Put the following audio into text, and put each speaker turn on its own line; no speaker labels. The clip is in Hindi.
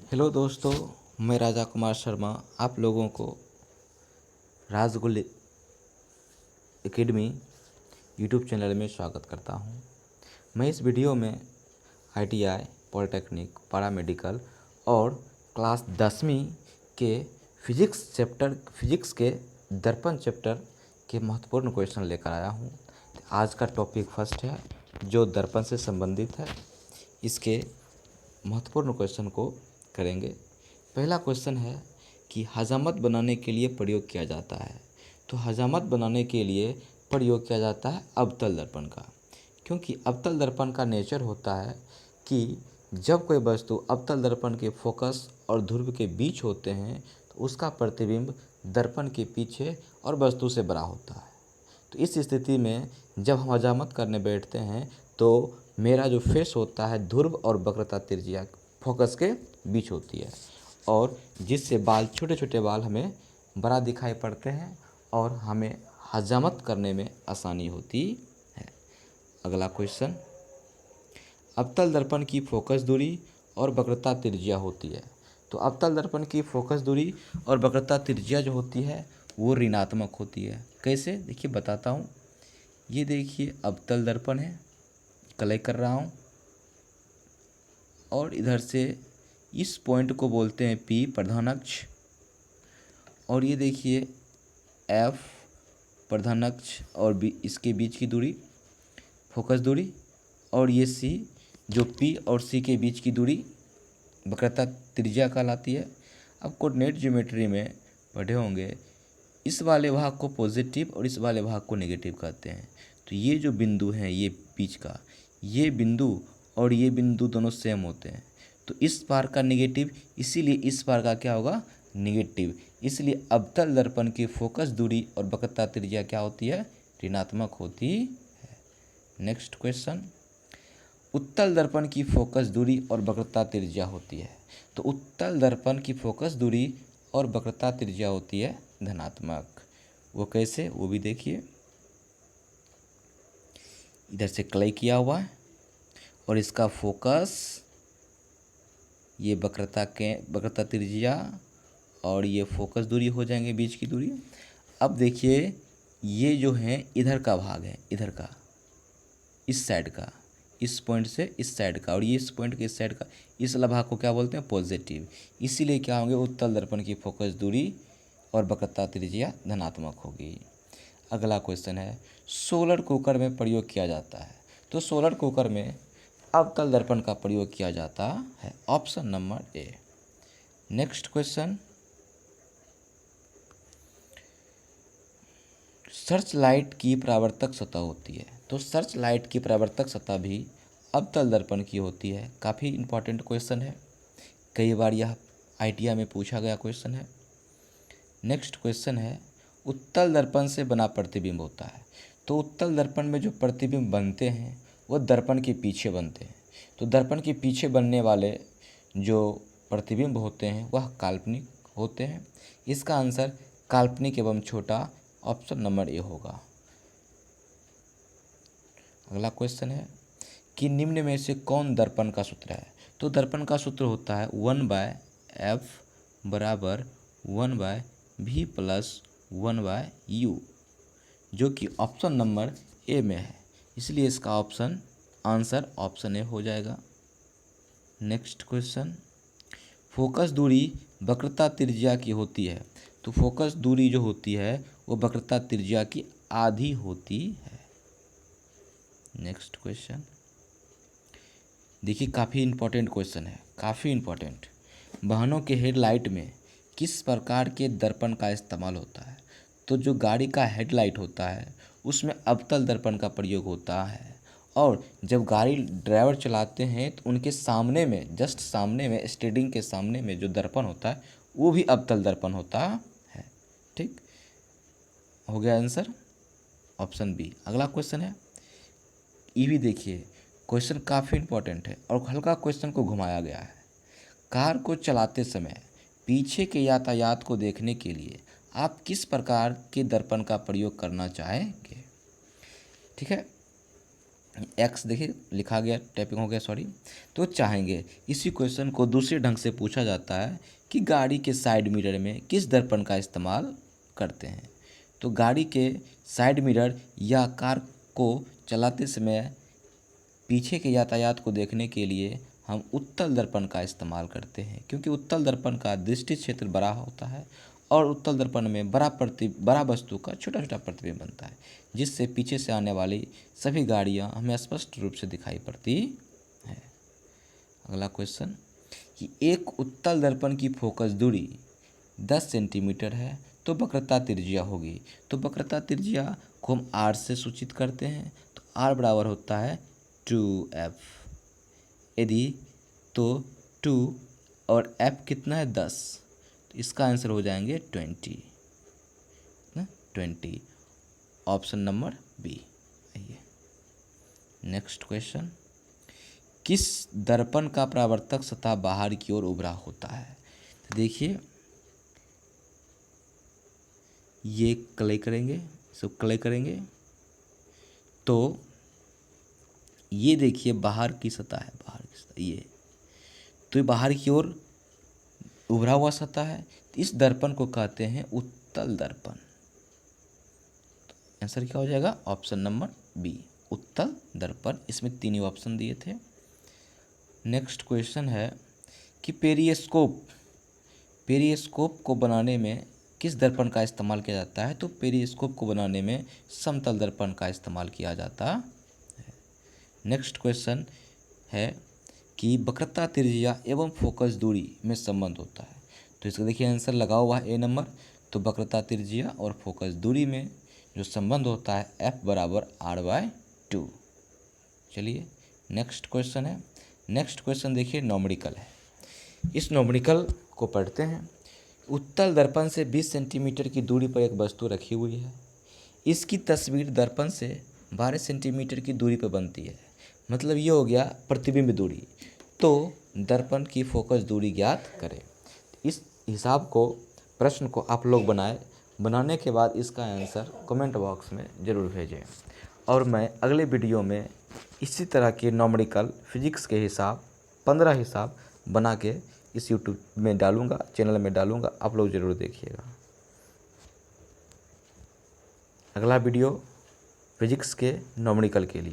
हेलो दोस्तों, मैं राजा कुमार शर्मा आप लोगों को राजगुल एकेडमी यूट्यूब चैनल में स्वागत करता हूं। मैं इस वीडियो में आईटीआई, पॉलिटेक्निक, पैरामेडिकल और क्लास 10वीं के फिजिक्स के दर्पण चैप्टर के महत्वपूर्ण क्वेश्चन लेकर आया हूं। आज का टॉपिक फर्स्ट है जो दर्पण से संबंधित है। इसके महत्वपूर्ण क्वेश्चन को करेंगे। पहला क्वेश्चन है कि हजामत बनाने के लिए प्रयोग किया जाता है। तो हजामत बनाने के लिए प्रयोग किया जाता है अवतल दर्पण का, क्योंकि अवतल दर्पण का नेचर होता है कि जब कोई वस्तु अवतल दर्पण के फोकस और ध्रुव के बीच होते हैं तो उसका प्रतिबिंब दर्पण के पीछे और वस्तु से बड़ा होता है। तो इस स्थिति में जब हम हजामत करने बैठते हैं तो मेरा जो फेस होता है ध्रुव और वक्रता त्रिज्या फोकस के बीच होती है, और जिससे छोटे छोटे बाल हमें बड़ा दिखाई पड़ते हैं और हमें हजामत करने में आसानी होती है। अगला क्वेश्चन, अवतल दर्पण की फोकस दूरी और वक्रता त्रिज्या होती है। तो अवतल दर्पण की फोकस दूरी और वक्रता त्रिज्या जो होती है वो ऋणात्मक होती है। कैसे, देखिए बताता हूँ। ये देखिए अवतल दर्पण है, कलई कर रहा हूँ, और इधर से इस पॉइंट को बोलते हैं P प्रधान अक्ष, और ये देखिए F प्रधान अक्ष और इसके बीच की दूरी फोकस दूरी, और ये C जो P और C के बीच की दूरी वक्रता त्रिज्या कहलाती है। अब कोऑर्डिनेट ज्योमेट्री में पढ़े होंगे, इस वाले भाग को पॉजिटिव और इस वाले भाग को नेगेटिव कहते हैं। तो ये जो बिंदु हैं, ये बीच का ये बिंदु और ये बिंदु दोनों सेम होते हैं, तो इस पार का नेगेटिव, इसीलिए इस पार का क्या होगा, नेगेटिव। इसलिए अवतल दर्पण की फोकस दूरी और वक्रता त्रिज्या क्या होती है, ऋणात्मक होती है। नेक्स्ट क्वेश्चन, उत्तल दर्पण की फोकस दूरी और वक्रता त्रिज्या होती है। तो उत्तल दर्पण की फोकस दूरी और वक्रता त्रिज्या होती है धनात्मक। वो कैसे, वो भी देखिए। इधर से क्लई किया हुआ है और इसका फोकस, ये वक्रता त्रिज्या और ये फोकस दूरी हो जाएंगे बीच की दूरी। अब देखिए ये जो है इधर का भाग है, इधर का, इस साइड का, इस पॉइंट से इस साइड का, और ये इस पॉइंट के इस साइड का, इस वाला भाग को क्या बोलते हैं, पॉजिटिव। इसीलिए क्या होंगे, उत्तल दर्पण की फोकस दूरी और वक्रता त्रिज्या धनात्मक होगी। अगला क्वेश्चन है, सोलर कुकर में प्रयोग किया जाता है। तो सोलर कुकर में अवतल दर्पण का प्रयोग किया जाता है, option number A. Next question, search light की परावर्तक सतह होती है। तो सर्च लाइट की परावर्तक सतह भी अवतल दर्पण की होती है। काफ़ी इंपॉर्टेंट क्वेश्चन है, कई बार यह आईटीआई में पूछा गया क्वेश्चन है। नेक्स्ट क्वेश्चन है, उत्तल दर्पण से बना प्रतिबिंब होता है। तो उत्तल दर्पण में जो प्रतिबिंब बनते हैं वो दर्पण के पीछे बनते हैं। तो दर्पण के पीछे बनने वाले जो प्रतिबिंब होते हैं वह काल्पनिक होते हैं। इसका आंसर काल्पनिक एवं छोटा, ऑप्शन नंबर ए होगा। अगला क्वेश्चन है कि निम्न में से कौन दर्पण का सूत्र है। तो दर्पण का सूत्र होता है 1/f बराबर 1/v प्लस 1/u, जो कि ऑप्शन नंबर ए में है, इसलिए इसका आंसर ऑप्शन ए हो जाएगा। नेक्स्ट क्वेश्चन, फोकस दूरी वक्रता त्रिज्या की होती है। तो फोकस दूरी जो होती है वो वक्रता त्रिज्या की आधी होती है। नेक्स्ट क्वेश्चन, देखिए काफ़ी इंपॉर्टेंट क्वेश्चन है, काफ़ी इंपॉर्टेंट। वाहनों के हेडलाइट में किस प्रकार के दर्पण का इस्तेमाल होता है। तो जो गाड़ी का हेडलाइट होता है उसमें अवतल दर्पण का प्रयोग होता है, और जब गाड़ी ड्राइवर चलाते हैं तो उनके सामने में, जस्ट सामने में, स्टीयरिंग के सामने में जो दर्पण होता है वो भी अवतल दर्पण होता है। ठीक हो गया आंसर, ऑप्शन बी। अगला क्वेश्चन है, ये भी देखिए क्वेश्चन काफ़ी इंपॉर्टेंट है और हल्का क्वेश्चन को घुमाया गया है। कार को चलाते समय पीछे के यातायात को देखने के लिए आप किस प्रकार के दर्पण का प्रयोग करना चाहेंगे। ठीक है, एक्स देखिए लिखा गया, टाइपिंग हो गया सॉरी। तो चाहेंगे इसी क्वेश्चन को दूसरे ढंग से पूछा जाता है कि गाड़ी के साइड मिरर में किस दर्पण का इस्तेमाल करते हैं। तो गाड़ी के साइड मिरर या कार को चलाते समय पीछे के यातायात को देखने के लिए हम उत्तल दर्पण का इस्तेमाल करते हैं, क्योंकि उत्तल दर्पण का दृष्टि क्षेत्र बड़ा होता है और उत्तल दर्पण में बड़ा वस्तु का छोटा छोटा प्रतिबिंब बनता है, जिससे पीछे से आने वाली सभी गाड़ियां हमें स्पष्ट रूप से दिखाई पड़ती है। अगला क्वेश्चन कि एक उत्तल दर्पण की फोकस दूरी 10 सेंटीमीटर है तो वक्रता त्रिज्या होगी। तो वक्रता त्रिज्या को हम r से सूचित करते हैं, तो r बराबर होता है 2f। यदि तो 2 और f कितना है 10, तो इसका आंसर हो जाएंगे 20। Option number B. आइए नेक्स्ट क्वेश्चन, किस दर्पण का परावर्तक सतह बाहर की ओर उभरा होता है। तो देखिए ये क्ले करेंगे, सब क्ले करेंगे, तो ये देखिए बाहर की सतह है, बाहर की सतह ये, तो ये बाहर की ओर उभरा हुआ सतह है। तो इस दर्पण को कहते हैं उत्तल दर्पण। तो आंसर क्या हो जाएगा, ऑप्शन नंबर बी, उत्तल दर्पण। इसमें 3 ही ऑप्शन दिए थे। नेक्स्ट क्वेश्चन है कि पेरिस्कोप को बनाने में किस दर्पण का इस्तेमाल किया जाता है। तो पेरिस्कोप को बनाने में समतल दर्पण का इस्तेमाल किया जाता है। नेक्स्ट क्वेश्चन है कि वक्रता त्रिज्या एवं फोकस दूरी में संबंध होता है। तो इसका देखिए आंसर लगा हुआ है ए नंबर। तो वक्रता त्रिज्या और फोकस दूरी में जो संबंध होता है F बराबर r/2। चलिए नेक्स्ट क्वेश्चन है। नेक्स्ट क्वेश्चन देखिए नॉमरिकल है। इस नॉमरिकल को पढ़ते हैं। उत्तल दर्पण से 20 सेंटीमीटर की दूरी पर एक वस्तु रखी हुई है। इसकी तस्वीर दर्पण से 12 सेंटीमीटर की दूरी पर बनती है। मतलब ये हो गया प्रतिबिंब दूरी। तो दर्पण की फोकस दूरी ज्ञात करें। इस हिसाब को प्रश्न को आप लोग बनाने के बाद इसका आंसर कमेंट बॉक्स में ज़रूर भेजें। और मैं अगले वीडियो में इसी तरह के नॉमरिकल फिजिक्स के हिसाब 15 हिसाब बना के इस यूट्यूब में डालूँगा, चैनल में डालूँगा, आप लोग ज़रूर देखिएगा। अगला वीडियो फिजिक्स के नॉमरिकल के लिए।